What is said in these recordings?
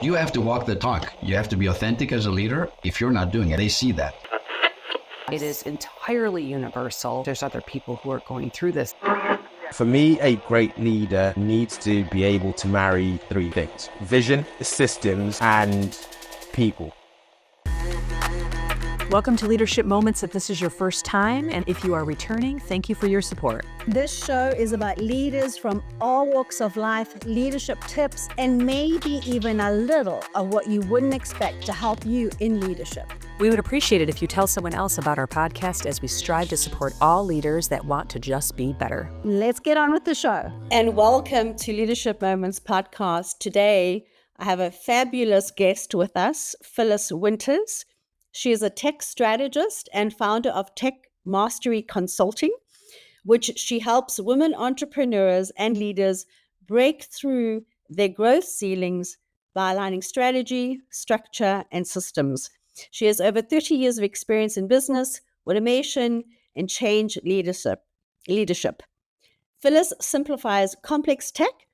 You have to walk the talk. You have to be authentic as a leader. If you're not doing it, they see that. It is entirely universal. There's other people who are going through this. For me, a great leader needs to be able to marry three things: vision, systems, and people. Welcome to Leadership Moments if this is your first time, and if you are returning, thank you for your support. This show is about leaders from all walks of life, leadership tips, and maybe even a little of what you wouldn't expect to help you in leadership. We would appreciate it if you tell someone else about our podcast as we strive to support all leaders that want to just be better. Let's get on with the show. And welcome to Leadership Moments podcast. Today, I have a fabulous guest with us, Phyllis Winters. She is a tech strategist and founder of Tech Mastery Consulting, which she helps women entrepreneurs and leaders break through their growth ceilings by aligning strategy, structure, and systems. She has over 30 years of experience in business, automation, and change leadership. Phyllis simplifies complex tech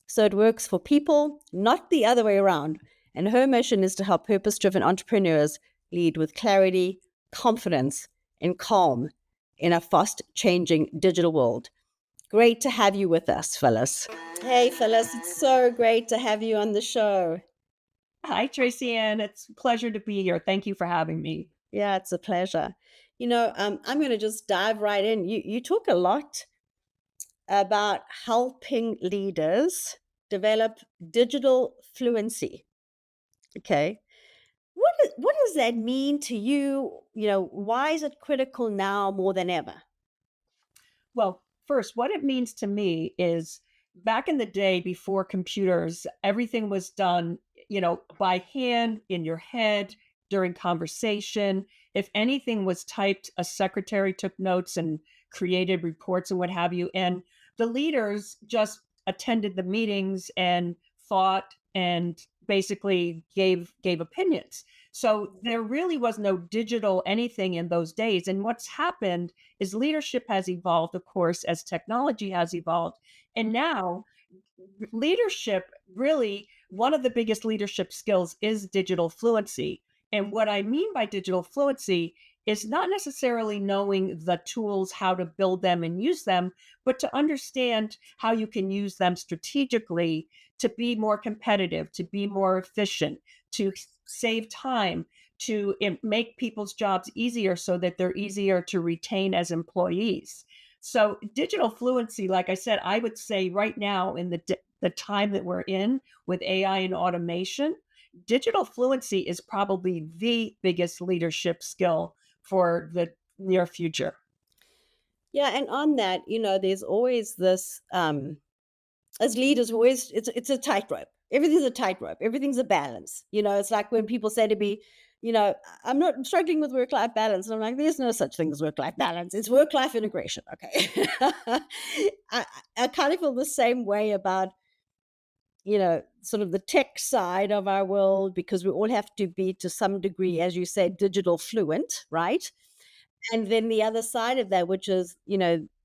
so it works for people, not the other way around. And her mission is to help purpose-driven entrepreneurs lead with clarity, confidence, and calm in a fast-changing digital world. Great to have you with us, Phyllis. Hey, Phyllis, it's so great to have you on the show. Hi, Tracy Ann. It's a pleasure to be here. Thank you for having me. Yeah, it's a pleasure. I'm going to just dive right in. You talk a lot about helping leaders develop digital fluency. Okay. What does that mean to you? Why is it critical now more than ever? Well, first, what it means to me is back in the day before computers, everything was done, by hand, in your head, during conversation. If anything was typed, a secretary took notes and created reports and what have you. And the leaders just attended the meetings and thought and basically gave opinions. So there really was no digital anything in those days. And what's happened is leadership has evolved, of course, as technology has evolved. And now leadership, really, one of the biggest leadership skills is digital fluency. And what I mean by digital fluency is not necessarily knowing the tools, how to build them and use them, but to understand how you can use them strategically to be more competitive, to be more efficient, to save time, to make people's jobs easier so that they're easier to retain as employees. So digital fluency, like I said, I would say right now in the time that we're in with AI and automation, digital fluency is probably the biggest leadership skill for the near future. Yeah, and on that, there's always this, as leaders, it's a tightrope. Everything's a tightrope. Everything's a balance. It's like when people say to me, I'm struggling with work-life balance. And I'm like, there's no such thing as work-life balance. It's work-life integration. Okay. I kind of feel the same way about, sort of the tech side of our world, because we all have to be, to some degree, as you say, digital fluent, right? And then the other side of that, which is,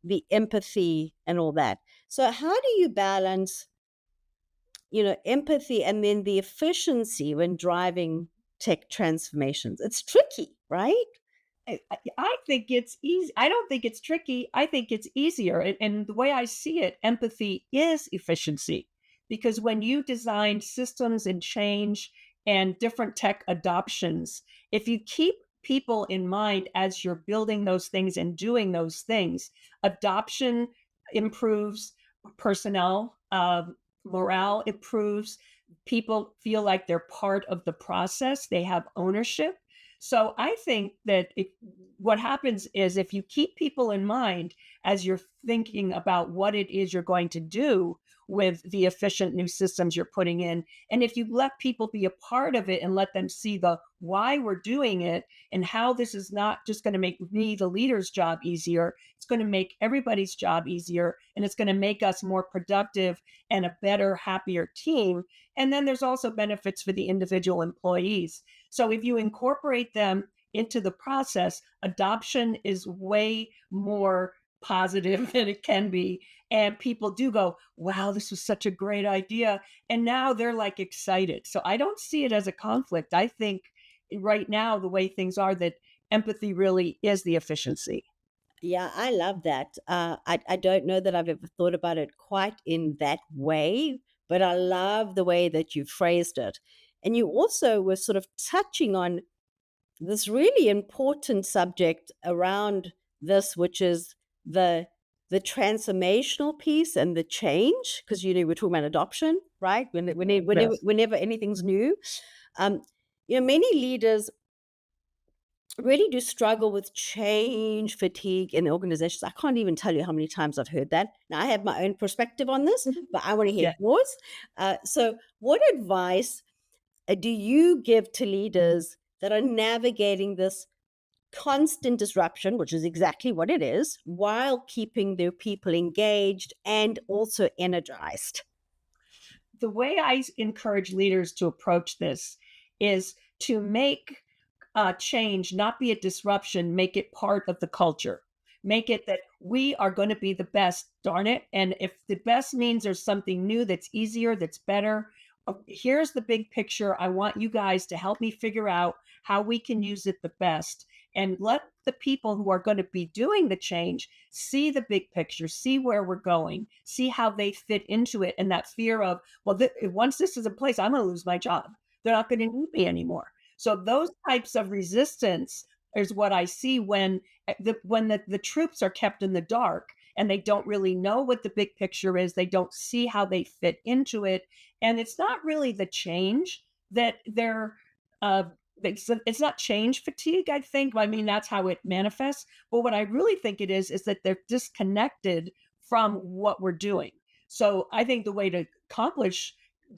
the empathy and all that. So how do you balance, empathy and then the efficiency when driving tech transformations? It's tricky, right? I think it's easy. I don't think it's tricky. I think it's easier. And the way I see it, empathy is efficiency. Because when you design systems and change and different tech adoptions, if you keep people in mind as you're building those things and doing those things, adoption improves, personnel morale improves, people feel like they're part of the process, they have ownership. So I think that what happens is if you keep people in mind as you're thinking about what it is you're going to do with the efficient new systems you're putting in, and if you let people be a part of it and let them see the why we're doing it and how this is not just going to make me, the leader's job easier, it's going to make everybody's job easier, and it's going to make us more productive and a better, happier team. And then there's also benefits for the individual employees. So if you incorporate them into the process, adoption is way more positive than it can be. And people do go, wow, this was such a great idea. And now they're like excited. So I don't see it as a conflict. I think right now, the way things are, that empathy really is the efficiency. Yeah, I love that. I don't know that I've ever thought about it quite in that way, but I love the way that you phrased it. And you also were sort of touching on this really important subject around this, which is the the transformational piece and the change, because we're talking about adoption, right? Yes. Whenever anything's new, um, many leaders really do struggle with change fatigue in organizations. I can't even tell you how many times I've heard that. Now, I have my own perspective on this, but I want to hear Yeah. yours. So, what advice do you give to leaders that are navigating this constant disruption, which is exactly what it is, while keeping their people engaged and also energized? The way I encourage leaders to approach this is to make change not be a disruption, make it part of the culture. Make it that we are going to be the best, darn it. And if the best means there's something new that's easier, that's better, here's the big picture. I want you guys to help me figure out how we can use it the best. And let the people who are going to be doing the change see the big picture, see where we're going, see how they fit into it. And that fear of, well, once this is in place, I'm going to lose my job. They're not going to need me anymore. So those types of resistance is what I see when the troops are kept in the dark and they don't really know what the big picture is. They don't see how they fit into it, and it's not really the change that they're. It's not change fatigue. I think. I mean, that's how it manifests. But what I really think it is that they're disconnected from what we're doing. So I think the way to accomplish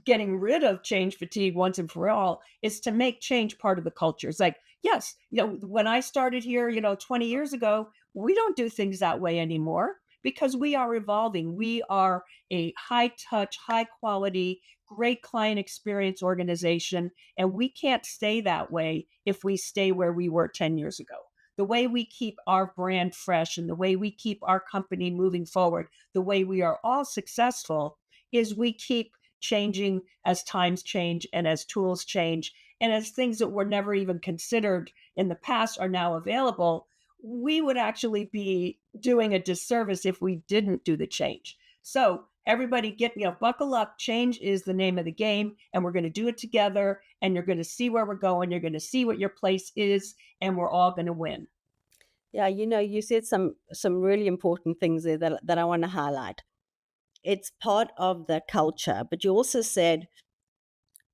getting rid of change fatigue once and for all is to make change part of the culture. It's like, yes, when I started here, 20 years ago, we don't do things that way anymore because we are evolving. We are a high touch, high quality, great client experience organization. And we can't stay that way if we stay where we were 10 years ago. The way we keep our brand fresh and the way we keep our company moving forward, the way we are all successful is we keep changing as times change and as tools change and as things that were never even considered in the past are now available. We would actually be doing a disservice if we didn't do the change. So everybody buckle up. Change is the name of the game, and we're going to do it together, and you're going to see where we're going. You're going to see what your place is, and we're all going to win. Yeah, you said some really important things there that I want to highlight. It's part of the culture, but you also said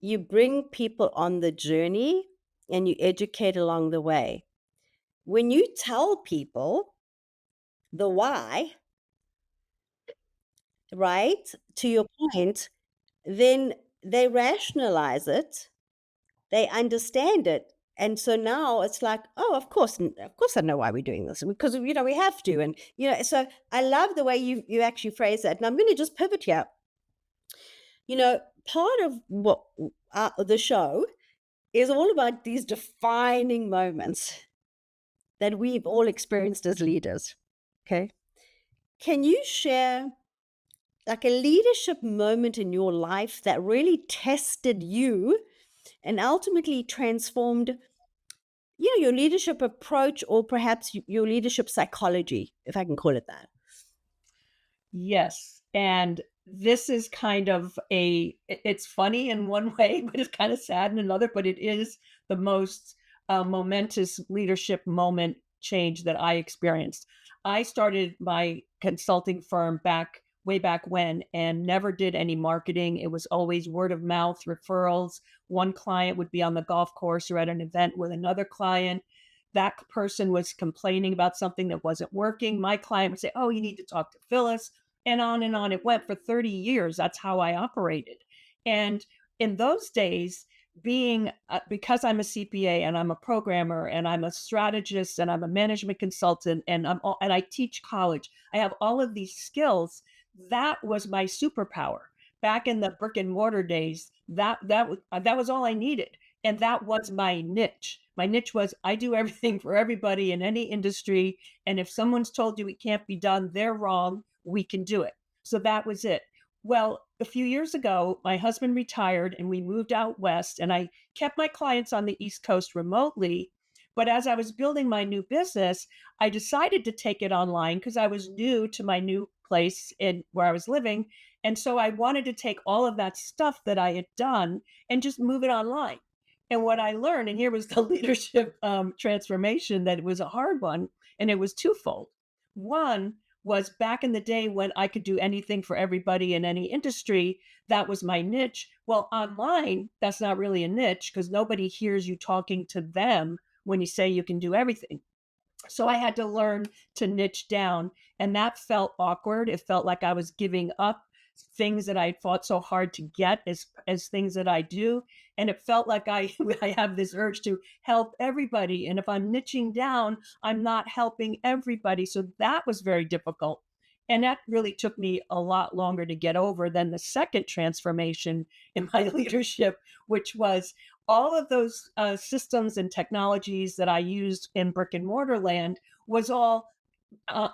you bring people on the journey and you educate along the way. When you tell people the why, right, to your point, then they rationalize it, they understand it. And so now it's like, oh, of course I know why we're doing this, because we have to. And so I love the way you actually phrase that. And I'm going to just pivot here. Part of what the show is all about these defining moments that we've all experienced as leaders. Okay. Can you share like a leadership moment in your life that really tested you and ultimately transformed, your leadership approach, or perhaps your leadership psychology, if I can call it that? Yes. And this is kind of it's funny in one way, but it's kind of sad in another, but it is the most momentous leadership moment change that I experienced. I started my consulting firm way back when and never did any marketing. It was always word of mouth referrals. One client would be on the golf course or at an event with another client. That person was complaining about something that wasn't working. My client would say, oh, you need to talk to Phyllis. And on it went for 30 years. That's how I operated. And in those days, because I'm a CPA and I'm a programmer and I'm a strategist and I'm a management consultant and and I teach college, I have all of these skills. That was my superpower. Back in the brick and mortar days, that was all I needed. And that was my niche. My niche was I do everything for everybody in any industry. And if someone's told you it can't be done, they're wrong. We can do it. So that was it. Well, a few years ago, my husband retired and we moved out west, and I kept my clients on the East Coast remotely. But as I was building my new business, I decided to take it online because I was new to my new place in where I was living. And so I wanted to take all of that stuff that I had done and just move it online. And what I learned, and here was the leadership transformation, that it was a hard one, and it was twofold. One was back in the day when I could do anything for everybody in any industry, that was my niche. Well, online, that's not really a niche because nobody hears you talking to them when you say you can do everything. So I had to learn to niche down, and that felt awkward. It felt like I was giving up things that I fought so hard to get as things that I do, and it felt like I I have this urge to help everybody, and if I'm niching down, I'm not helping everybody. So that was very difficult. And that really took me a lot longer to get over than the second transformation in my leadership, which was all of those systems and technologies that I used in brick and mortar land was all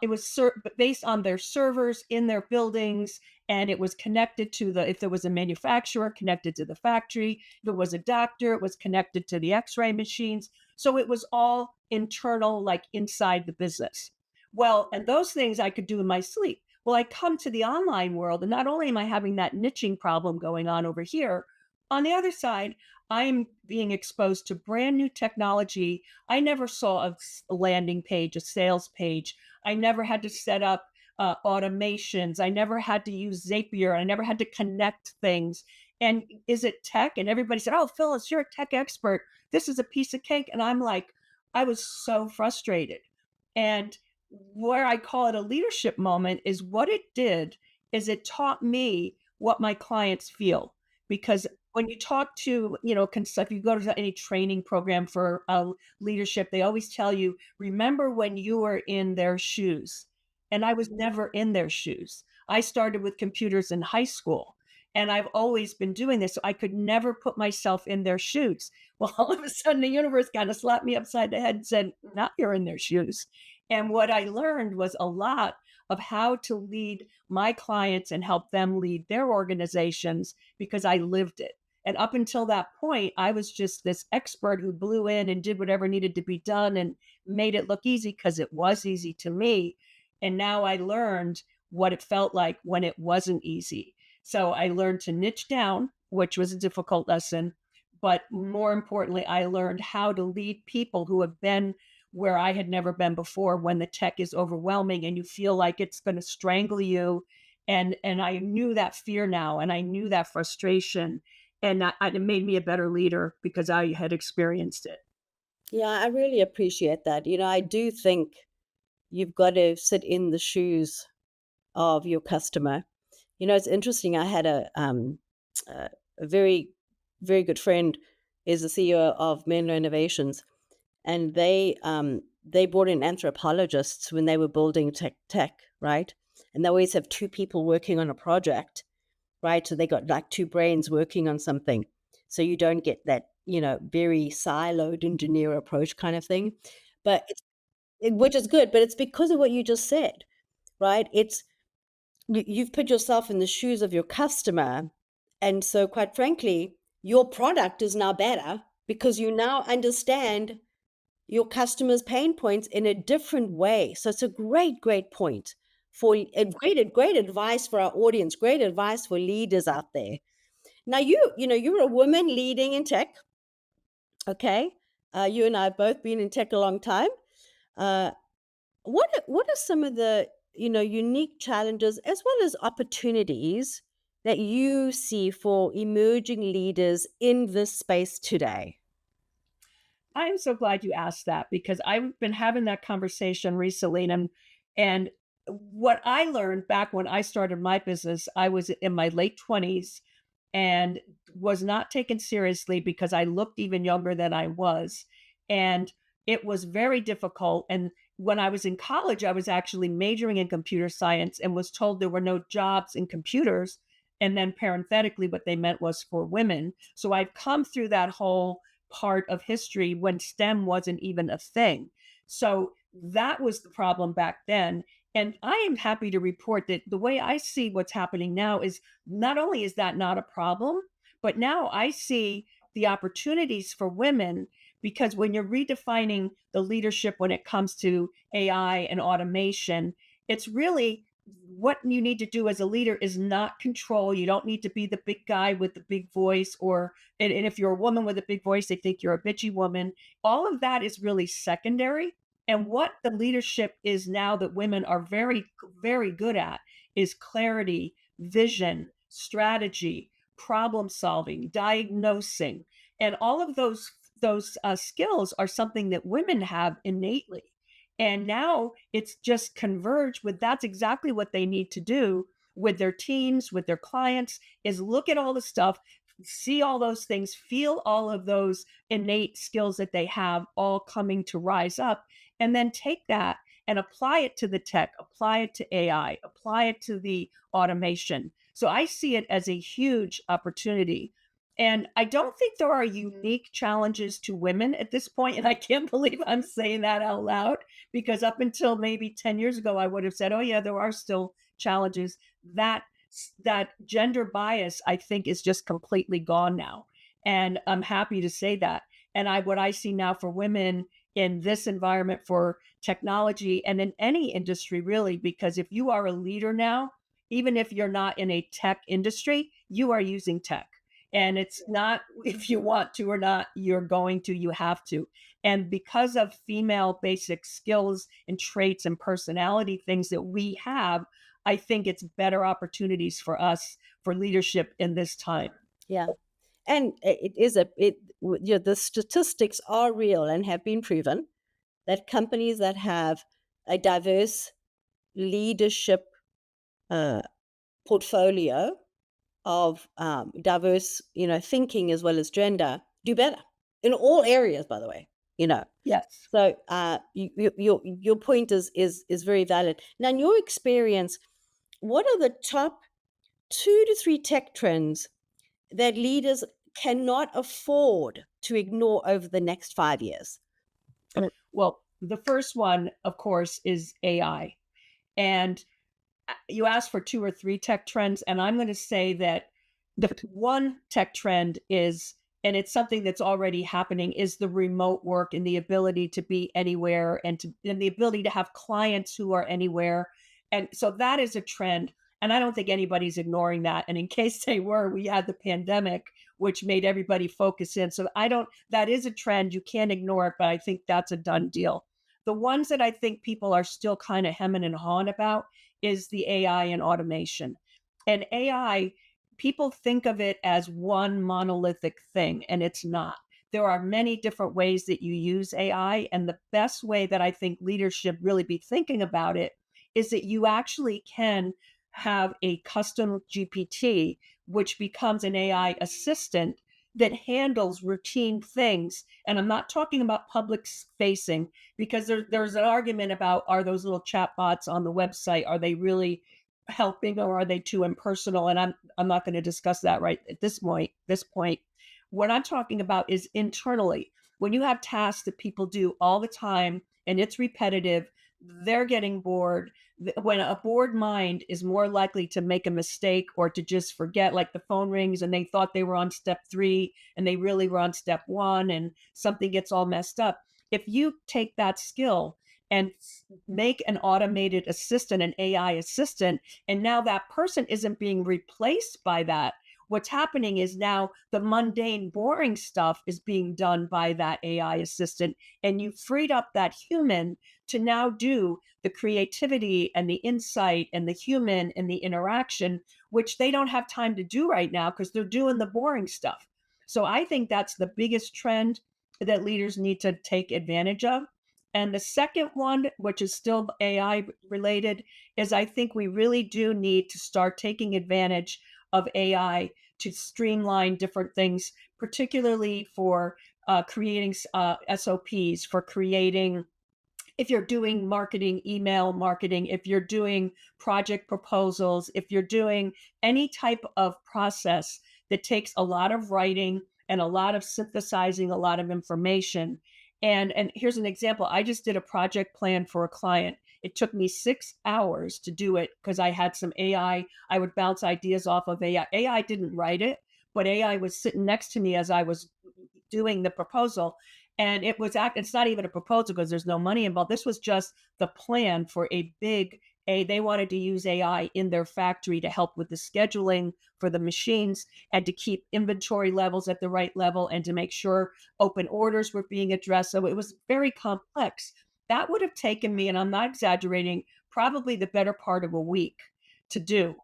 it was based on their servers in their buildings, and it was connected to the if there was a manufacturer, connected to the factory. If it was a doctor, it was connected to the x-ray machines. So it was all internal, like inside the business. Well, and those things I could do in my sleep. Well, I come to the online world, and not only am I having that niching problem going on over here, on the other side, I'm being exposed to brand new technology. I never saw a landing page, a sales page. I never had to set up automations. I never had to use Zapier. I never had to connect things. And is it tech? And everybody said, "Oh, Phyllis, you're a tech expert. This is a piece of cake." And I'm like, I was so frustrated. And where I call it a leadership moment is what it did is it taught me what my clients feel. Because when you talk to, if you go to any training program for leadership, they always tell you, remember when you were in their shoes. And I was never in their shoes. I started with computers in high school, and I've always been doing this. So I could never put myself in their shoes. Well, all of a sudden, the universe kind of slapped me upside the head and said, now you're in their shoes. And what I learned was a lot of how to lead my clients and help them lead their organizations because I lived it. And up until that point, I was just this expert who blew in and did whatever needed to be done and made it look easy because it was easy to me. And now I learned what it felt like when it wasn't easy. So I learned to niche down, which was a difficult lesson. But more importantly, I learned how to lead people who have been where I had never been before when the tech is overwhelming and you feel like it's going to strangle you. And I knew that fear now, and I knew that frustration, and it made me a better leader because I had experienced it. Yeah, I really appreciate that. I do think you've got to sit in the shoes of your customer. It's interesting. I had a very, very good friend is the CEO of Menlo Innovations, and they brought in anthropologists when they were building tech, right? And they always have two people working on a project, right? So they got like two brains working on something. So you don't get that, very siloed engineer approach kind of thing. But which is good, but it's because of what you just said, right? You've put yourself in the shoes of your customer. And so quite frankly, your product is now better because you now understand your customers' pain points in a different way. So it's a great, great point for great advice for our audience, great advice for leaders out there. Now, you're a woman leading in tech. Okay. You and I have both been in tech a long time. What are some of the, unique challenges as well as opportunities that you see for emerging leaders in this space today? I'm so glad you asked that because I've been having that conversation recently, and what I learned back when I started my business, I was in my late 20s and was not taken seriously because I looked even younger than I was. And it was very difficult. And when I was in college, I was actually majoring in computer science and was told there were no jobs in computers. And then parenthetically, what they meant was for women. So I've come through that whole part of history when STEM wasn't even a thing. So that was the problem back then. And I am happy to report that the way I see what's happening now is not only is that not a problem, but now I see the opportunities for women, because when you're redefining the leadership when it comes to AI and automation, it's really what you need to do as a leader is not control. You don't need to be the big guy with the big voice, or and if you're a woman with a big voice, they think you're a bitchy woman. All of that is really secondary. And what the leadership is now that women are very, very good at is clarity, vision, strategy, problem solving, diagnosing, and all of those skills are something that women have innately. And now it's just converged with that's exactly what they need to do with their teams, with their clients, is look at all the stuff, see all those things, feel all of those innate skills that they have all coming to rise up, and then take that and apply it to the tech, apply it to AI, apply it to the automation. So I see it as a huge opportunity. And I don't think there are unique challenges to women at this point. And I can't believe I'm saying that out loud, because up until maybe 10 years ago, I would have said, oh, yeah, there are still challenges. That gender bias, I think, is just completely gone now. And I'm happy to say that. And what I see now for women in this environment for technology and in any industry, really, because if you are a leader now, even if you're not in a tech industry, you are using tech. And it's not if you want to or not, you're going to, you have to. And because of female basic skills and traits and personality things that we have, I think it's better opportunities for us for leadership in this time. Yeah. And the statistics are real and have been proven that companies that have a diverse leadership portfolio of diverse, thinking as well as gender do better in all areas, by the way, Yes. So your point is very valid. Now, in your experience, what are the top 2 to 3 tech trends that leaders cannot afford to ignore over the next 5 years? Well, the first one, of course, is AI. And you asked for 2 or 3 tech trends, and I'm going to say that the one tech trend is, and it's something that's already happening, is the remote work and the ability to be anywhere and the ability to have clients who are anywhere. And so that is a trend. And I don't think anybody's ignoring that. And in case they were, we had the pandemic, which made everybody focus in. So that is a trend. You can't ignore it, but I think that's a done deal. The ones that I think people are still kind of hemming and hawing about is the AI and automation. And AI, people think of it as one monolithic thing, and it's not. There are many different ways that you use AI. And the best way that I think leaders should really be thinking about it is that you actually can have a custom GPT, which becomes an AI assistant that handles routine things. And I'm not talking about public facing, because there's an argument about, are those little chat bots on the website, are they really helping, or are they too impersonal? And I'm not going to discuss that right at this point. What I'm talking about is internally. When you have tasks that people do all the time and it's repetitive, they're getting bored. When a bored mind is more likely to make a mistake or to just forget, like the phone rings and they thought they were on step 3 and they really were on step 1 and something gets all messed up. If you take that skill and make an automated assistant, an AI assistant, and now that person isn't being replaced by that, what's happening is now the mundane, boring stuff is being done by that AI assistant. And you freed up that human to now do the creativity and the insight and the human and the interaction, which they don't have time to do right now because they're doing the boring stuff. So I think that's the biggest trend that leaders need to take advantage of. And the second one, which is still AI related, is I think we really do need to start taking advantage of AI to streamline different things, particularly for creating SOPs, for creating, if you're doing marketing, email marketing, if you're doing project proposals, if you're doing any type of process that takes a lot of writing and a lot of synthesizing a lot of information. And here's an example. I just did a project plan for a client. It took me 6 hours to do it because I had some AI. I would bounce ideas off of AI. AI didn't write it, but AI was sitting next to me as I was doing the proposal. And it's not even a proposal because there's no money involved. This was just the plan for they wanted to use AI in their factory to help with the scheduling for the machines and to keep inventory levels at the right level and to make sure open orders were being addressed. So it was very complex. That would have taken me, and I'm not exaggerating, probably the better part of a week to do.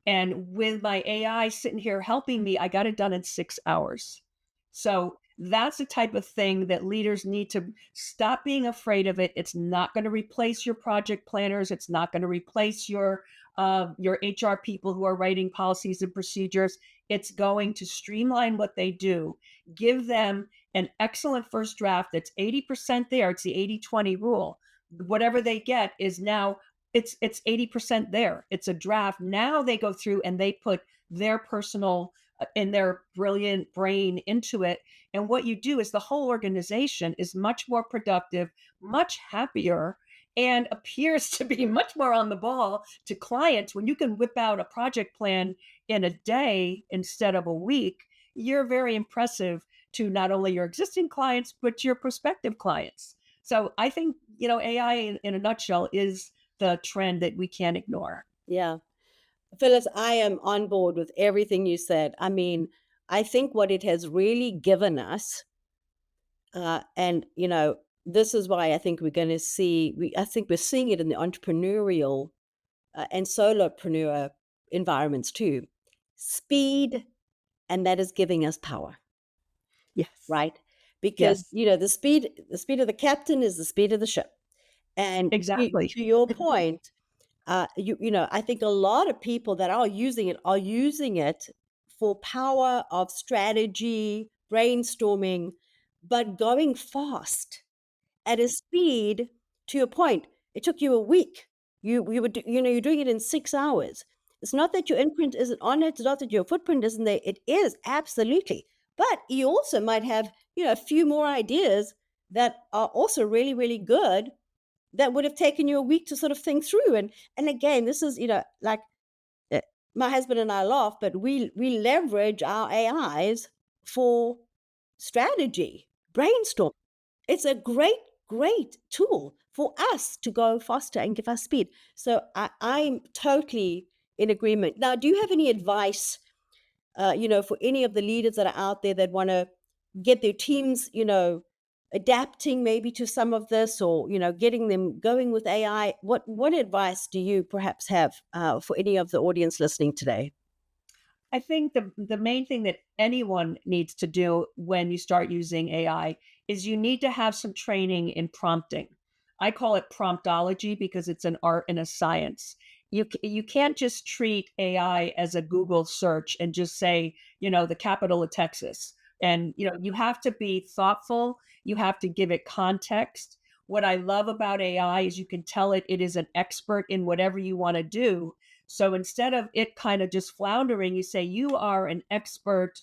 And with my AI sitting here helping me, I got it done in 6 hours. So that's the type of thing that leaders need to stop being afraid of it. It's not going to replace your project planners. It's not going to replace your HR people who are writing policies and procedures. It's going to streamline what they do, give them an excellent first draft that's 80% there. It's the 80-20 rule. Whatever they get is now it's 80% there. It's a draft. Now they go through and they put their personal and their brilliant brain into it. And what you do is the whole organization is much more productive, much happier, and appears to be much more on the ball to clients. When you can whip out a project plan in a day instead of a week, you're very impressive to not only your existing clients, but your prospective clients. So I think, AI in a nutshell is the trend that we can't ignore. Yeah. Phyllis, I am on board with everything you said. I mean, I think what it has really given us, and this is why I think we're going to I think we're seeing it in the entrepreneurial and solopreneur environments too. Speed, and that is giving us power, Yes. right? Because Yes. the speed of the captain is the speed of the ship. And Exactly. to your point, I think a lot of people that are using it for power of strategy, brainstorming, but going fast at a speed. To your point, it took you a week. You're doing it in 6 hours. It's not that your imprint isn't on it. It's not that your footprint isn't there. It is absolutely. But you also might have a few more ideas that are also really, really good that would have taken you a week to sort of think through. And again, this is like my husband and I laugh, but we leverage our AIs for strategy, brainstorm. It's a great tool for us to go faster and give us speed. So I'm totally in agreement. Now, do you have any advice, for any of the leaders that are out there that want to get their teams, adapting maybe to some of this, or getting them going with AI? What advice do you perhaps have for any of the audience listening today? I think the main thing that anyone needs to do when you start using AI is you need to have some training in prompting. I call it promptology because it's an art and a science. You can't just treat AI as a Google search and just say, the capital of Texas. And you have to be thoughtful. You have to give it context. What I love about AI is you can tell it is an expert in whatever you want to do. So instead of it kind of just floundering, you say, you are an expert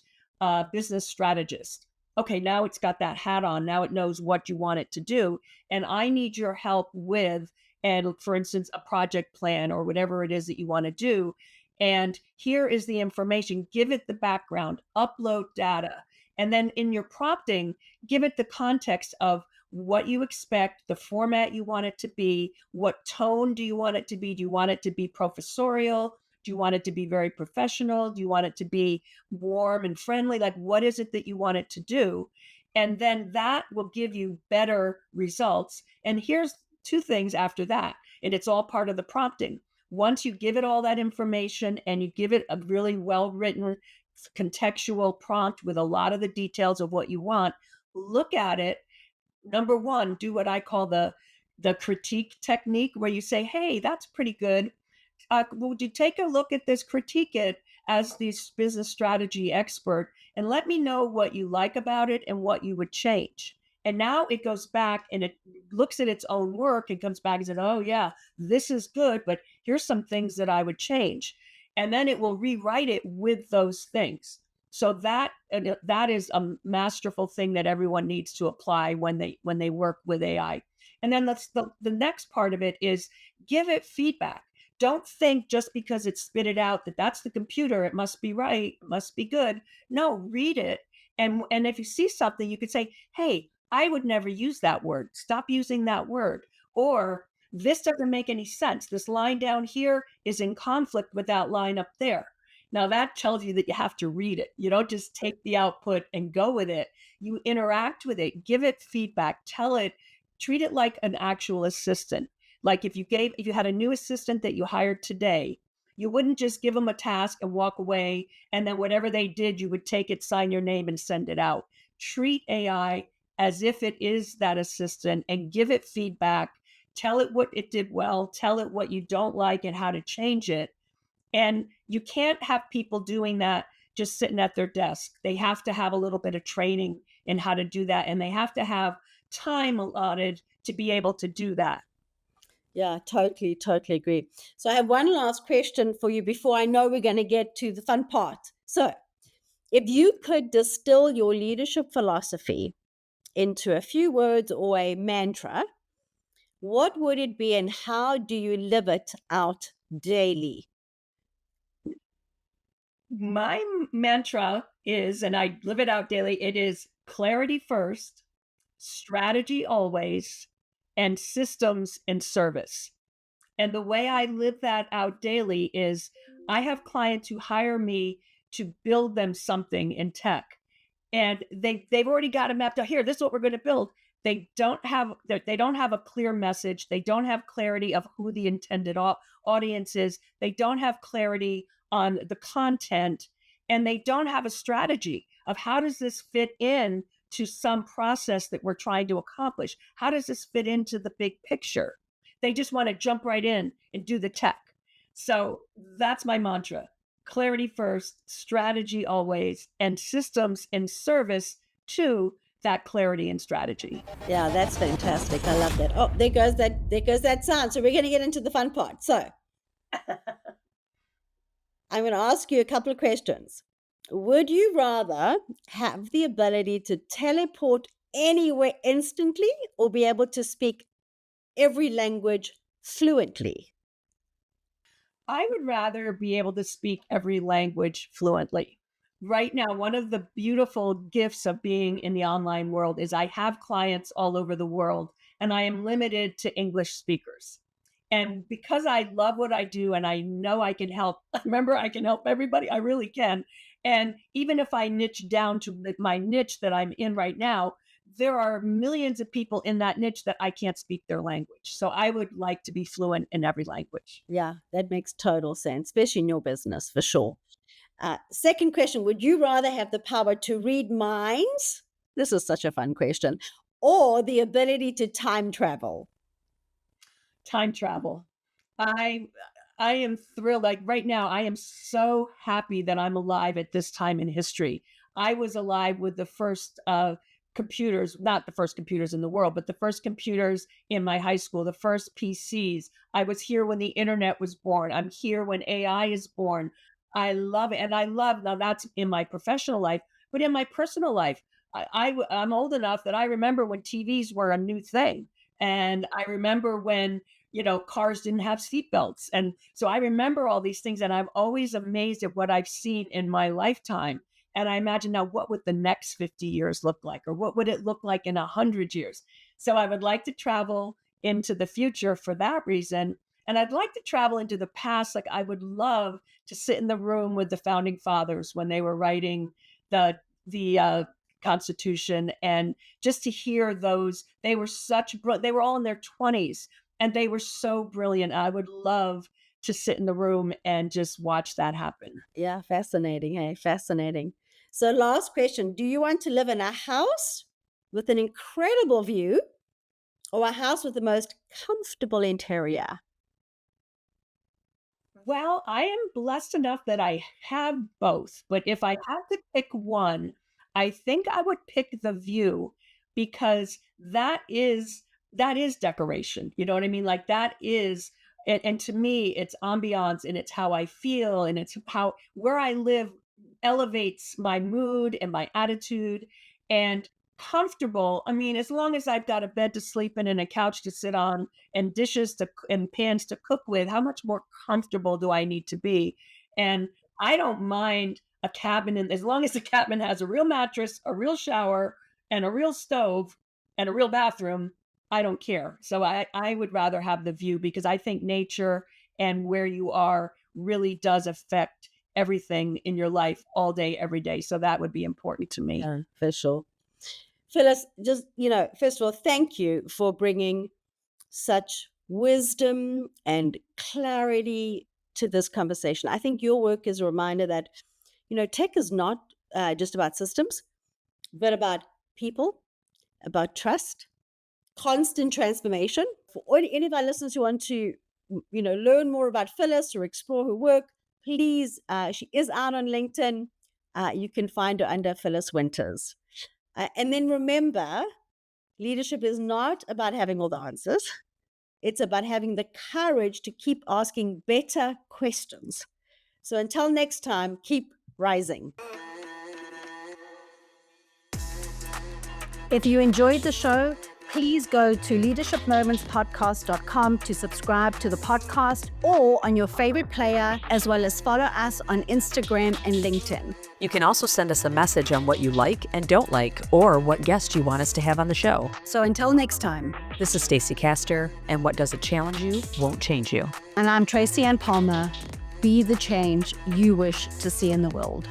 business strategist. Okay, now it's got that hat on. Now it knows what you want it to do. And I need your help with, and for instance, a project plan or whatever it is that you want to do. And here is the information. Give it the background, upload data. And then in your prompting, give it the context of what you expect, the format you want it to be, what tone do you want it to be? Do you want it to be professorial? Do you want it to be very professional? Do you want it to be warm and friendly? Like, what is it that you want it to do? And then that will give you better results. And here's two things after that. And it's all part of the prompting. Once you give it all that information and you give it a really well written contextual prompt with a lot of the details of what you want, look at it. Number one, do what I call the critique technique, where you say, hey, that's pretty good. Would you take a look at this, critique it as the business strategy expert, and let me know what you like about it and what you would change. And now it goes back and it looks at its own work and comes back and says, oh yeah, this is good, but here's some things that I would change. And then it will rewrite it with those things. So that is a masterful thing that everyone needs to apply when they work with AI. And then the next part of it is give it feedback. Don't think just because it spit it out that that's the computer, it must be right, it must be good. No, read it. And if you see something, you could say, hey, I would never use that word. Stop using that word. Or this doesn't make any sense. This line down here is in conflict with that line up there. Now that tells you that you have to read it. You don't just take the output and go with it. You interact with it, give it feedback, tell it, treat it like an actual assistant. Like if you had a new assistant that you hired today, you wouldn't just give them a task and walk away, and then whatever they did, you would take it, sign your name, and send it out. Treat AI as if it is that assistant and give it feedback. Tell it what it did well, tell it what you don't like and how to change it. And you can't have people doing that just sitting at their desk. They have to have a little bit of training in how to do that. And they have to have time allotted to be able to do that. Yeah, totally, totally agree. So I have one last question for you before I know we're going to get to the fun part. So if you could distill your leadership philosophy into a few words or a mantra, what would it be and how do you live it out daily? My mantra is, and I live it out daily, it is clarity first, strategy always, and systems in service. And the way I live that out daily is I have clients who hire me to build them something in tech. And they've already got it mapped out. Here, this is what we're going to build. They don't have a clear message. They don't have clarity of who the intended audience is. They don't have clarity on the content, and they don't have a strategy of how does this fit in to some process that we're trying to accomplish? How does this fit into the big picture? They just want to jump right in and do the tech. So that's my mantra. Clarity first, strategy always, and systems in service to that clarity and strategy. Yeah, that's fantastic. I love that. Oh, there goes that sound. So we're going to get into the fun part. So I'm going to ask you a couple of questions. Would you rather have the ability to teleport anywhere instantly or be able to speak every language fluently? I would rather be able to speak every language fluently. Right now, one of the beautiful gifts of being in the online world is I have clients all over the world, and I am limited to English speakers. And because I love what I do and I know I can help, remember, I can help everybody, I really can. And even if I niche down to my niche that I'm in right now, there are millions of people in that niche that I can't speak their language. So I would like to be fluent in every language. Yeah, that makes total sense, especially in your business, for sure. Second question, would you rather have the power to read minds? This is such a fun question. Or the ability to time travel? Time travel. I am thrilled. Like right now, I am so happy that I'm alive at this time in history. I was alive with the first computers, not the first computers in the world, but the first computers in my high school, the first PCs. I was here when the internet was born. I'm here when AI is born. I love it. And now that's in my professional life, but in my personal life, I'm old enough that I remember when TVs were a new thing. And I remember when, cars didn't have seatbelts. And so I remember all these things. And I'm always amazed at what I've seen in my lifetime. And I imagine now, what would the next 50 years look like? Or what would it look like in 100 years? So I would like to travel into the future for that reason. And I'd like to travel into the past. Like I would love to sit in the room with the founding fathers when they were writing the Constitution, and just to hear those. They were they were all in their 20s, and they were so brilliant. I would love to sit in the room and just watch that happen. Yeah, fascinating. Hey, fascinating. So last question, do you want to live in a house with an incredible view or a house with the most comfortable interior? Well, I am blessed enough that I have both, but if I had to pick one, I think I would pick the view, because that is decoration. You know what I mean? Like that is, and to me, it's ambiance, and it's how I feel, and it's where I live elevates my mood and my attitude. And comfortable, I mean, as long as I've got a bed to sleep in and a couch to sit on and dishes to and pans to cook with, how much more comfortable do I need to be? And I don't mind a cabin, and as long as the cabin has a real mattress, a real shower, and a real stove and a real bathroom, I don't care. So I would rather have the view, because I think nature and where you are really does affect everything in your life all day, every day. So that would be important to me. Yeah, for sure. Phyllis, just, first of all, thank you for bringing such wisdom and clarity to this conversation. I think your work is a reminder that, tech is not just about systems, but about people, about trust, constant transformation. For any of our listeners who want to, learn more about Phyllis or explore her work, please, she is out on LinkedIn. You can find her under Phyllis Winters. And then remember, leadership is not about having all the answers. It's about having the courage to keep asking better questions. So until next time, keep rising. If you enjoyed the show, please go to leadershipmomentspodcast.com to subscribe to the podcast, or on your favorite player, as well as follow us on Instagram and LinkedIn. You can also send us a message on what you like and don't like, or what guest you want us to have on the show. So until next time, This is Stacey Castor, and what doesn't challenge you won't change you. and I'm Tracy Ann Palmer. Be the change you wish to see in the world.